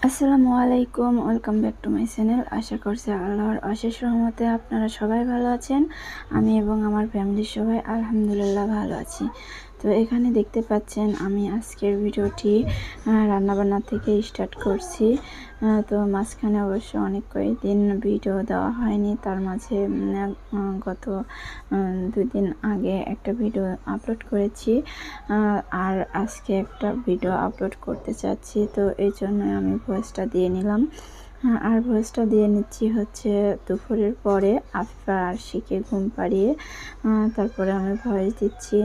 আসসালামু আলাইকুম, welcome back to my channel. আশা করছি আল্লাহর অশেষ রহমতে আপনারা সবাই ভালো আছেন। আমি এবং আমার ফ্যামিলির সবাই আলহামদুলিল্লাহ ভালো আছি। তো এখানে দেখতে পাচ্ছেন আমি আজকের ভিডিওটি রান্নাবান্না থেকে স্টার্ট করছি। তো মাঝখানে অবশ্য অনেক কয়েকদিন ভিডিও দেওয়া হয়নি, তার মাঝে গত 2 দিন আগে একটা ভিডিও আপলোড করেছি, আর আজকে একটা ভিডিও আপলোড করতে চাচ্ছি। তো এই জন্য আমি ভয়েসটা দিয়ে নিলাম। আর ভয়েসটা দিয়ে নিচ্ছি হচ্ছে দুপুরের পরে আফিফা আর শিখে ঘুম পাড়িয়ে তারপরে আমি ভয়েস দিচ্ছি,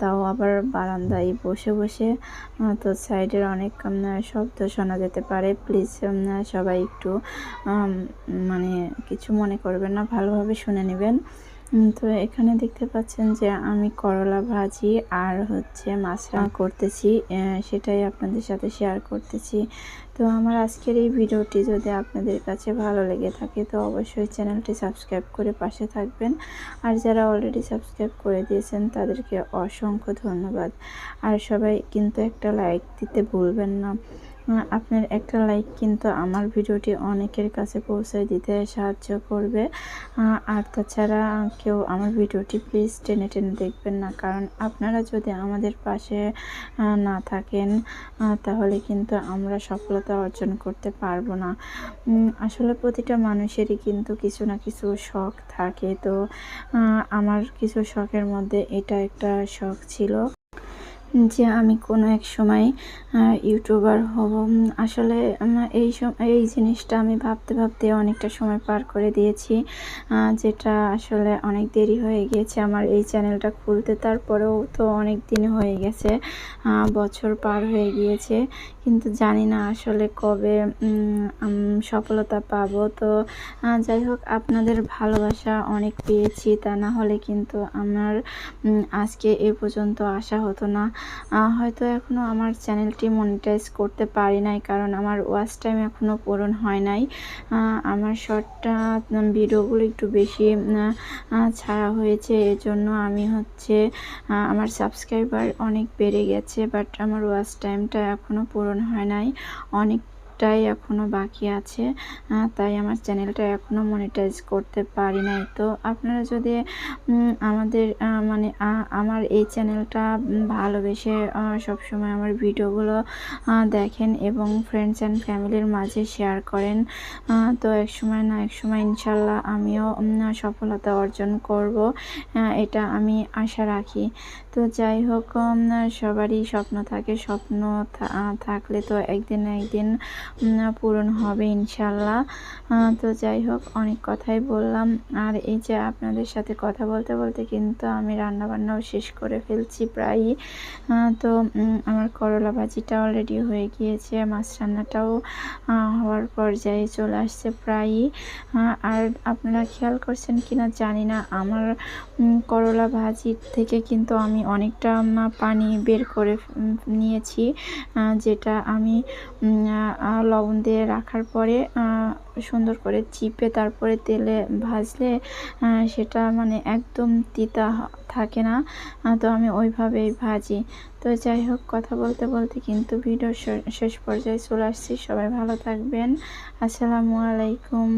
তাও আবার বারান্দায় বসে বসে। তো সাইডের অনেক শব্দ শোনা যেতে পারে, প্লিজ সবাই একটু মানে কিছু মনে করবেন না, ভালোভাবে শুনে নেবেন। তো এখানে দেখতে পাচ্ছেন যে আমি করলা ভাজি আর হচ্ছে মাছ রান্না করতেছি, সেটাই আপনাদের সাথে শেয়ার করতেছি। তো আমার আজকের এই ভিডিওটি যদি আপনাদের কাছে ভালো লেগে থাকে তো অবশ্যই চ্যানেলটি সাবস্ক্রাইব করে পাশে থাকবেন। আর যারা অলরেডি সাবস্ক্রাইব করে দিয়েছেন তাদেরকে অসংখ্য ধন্যবাদ। আর সবাই কিন্তু একটা লাইক দিতে ভুলবেন না। আপনার একটা লাইক কিন্তু আমার ভিডিওটি অনেকের কাছে পৌঁছে দিতে সাহায্য করবে। আর তাছাড়া কেউ আমার ভিডিওটি প্লিজ টেনে টেনে দেখবেন না, কারণ আপনারা যদি আমাদের পাশে না থাকেন তাহলে কিন্তু আমরা সফলতা অর্জন করতে পারবো না। আসলে প্রতিটা মানুষেরই কিন্তু কিছু না কিছু শখ থাকে। তো আমার কিছু শখের মধ্যে এটা একটা শখ ছিল যে আমি কোনো এক সময় ইউটিউবার হব। আসলে এই জিনিসটা আমি ভাবতে ভাবতে অনেকটা সময় পার করে দিয়েছি, যেটা আসলে অনেক দেরি হয়ে গিয়েছে আমার এই চ্যানেলটা খুলতে। তারপরেও তো অনেক দিন হয়ে গেছে, বছর পার হয়ে গিয়েছে, কিন্তু জানি না আসলে কবে সফলতা পাবো। তো যাই হোক, আপনাদের ভালোবাসা অনেক পেয়েছি, তা না হলে কিন্তু আমার আজকে এ পর্যন্ত আসা হতো না। হয়তো এখনও আমার চ্যানেলটি মনিটাইজ করতে পারি নাই, কারণ আমার ওয়াচ টাইম এখনও পূরণ হয় নাই। আমার শর্টটা ভিডিওগুলো একটু বেশি ছাড়া হয়েছে, এজন্য আমি হচ্ছে আমার সাবস্ক্রাইবার অনেক বেড়ে গেছে, বাট আমার ওয়াচ টাইমটা এখনও পূরণ হয় নাই, অনেকটাই এখনও বাকি আছে। তাই আমার চ্যানেলটা এখনও মনিটাইজ করতে পারি নাই। তো আপনারা যদি আমাদের মানে আমার এই চ্যানেলটা ভালোবেসে সবসময় আমার ভিডিওগুলো দেখেন এবং ফ্রেন্ডস অ্যান্ড ফ্যামিলির মাঝে শেয়ার করেন, তো এক সময় না এক সময় ইনশাল্লাহ আমিও সফলতা অর্জন করব, এটা আমি আশা রাখি। তো যাই হোক, সবারই স্বপ্ন থাকে, স্বপ্ন থাকলে তো একদিন না একদিন পূরণ হবে ইনশাল্লাহ। তো যাই হোক, অনেক কথাই বললাম, আর এই যে আপনাদের সাথে কথা বলতে বলতে কিন্তু আমি রান্নাবান্নাও শেষ করে ফেলছি প্রায়ই। তো আমার করলা ভাজিটা অলরেডি হয়ে গিয়েছে, মাছ রান্নাটাও হওয়ার পর্যায়ে চলে আসছে প্রায়ই। আর আপনারা খেয়াল করছেন কিনা জানি না, আমার করলা ভাজি থেকে কিন্তু আমি অনেকটা পানি বের করে নিয়েছি, যেটা আমি লবণ দিয়ে রাখার পরে সুন্দর করে চিপে তারপরে তেলে ভাজলে সেটা মানে একদম তিতা থাকে না। তো আমি ওইভাবেই ভাজি। তো যাই হোক, কথা বলতে বলতে কিন্তু ভিডিও শেষ পর্যায়ে চলে আসছি। সবাই ভালো থাকবেন। আসসালামু আলাইকুম।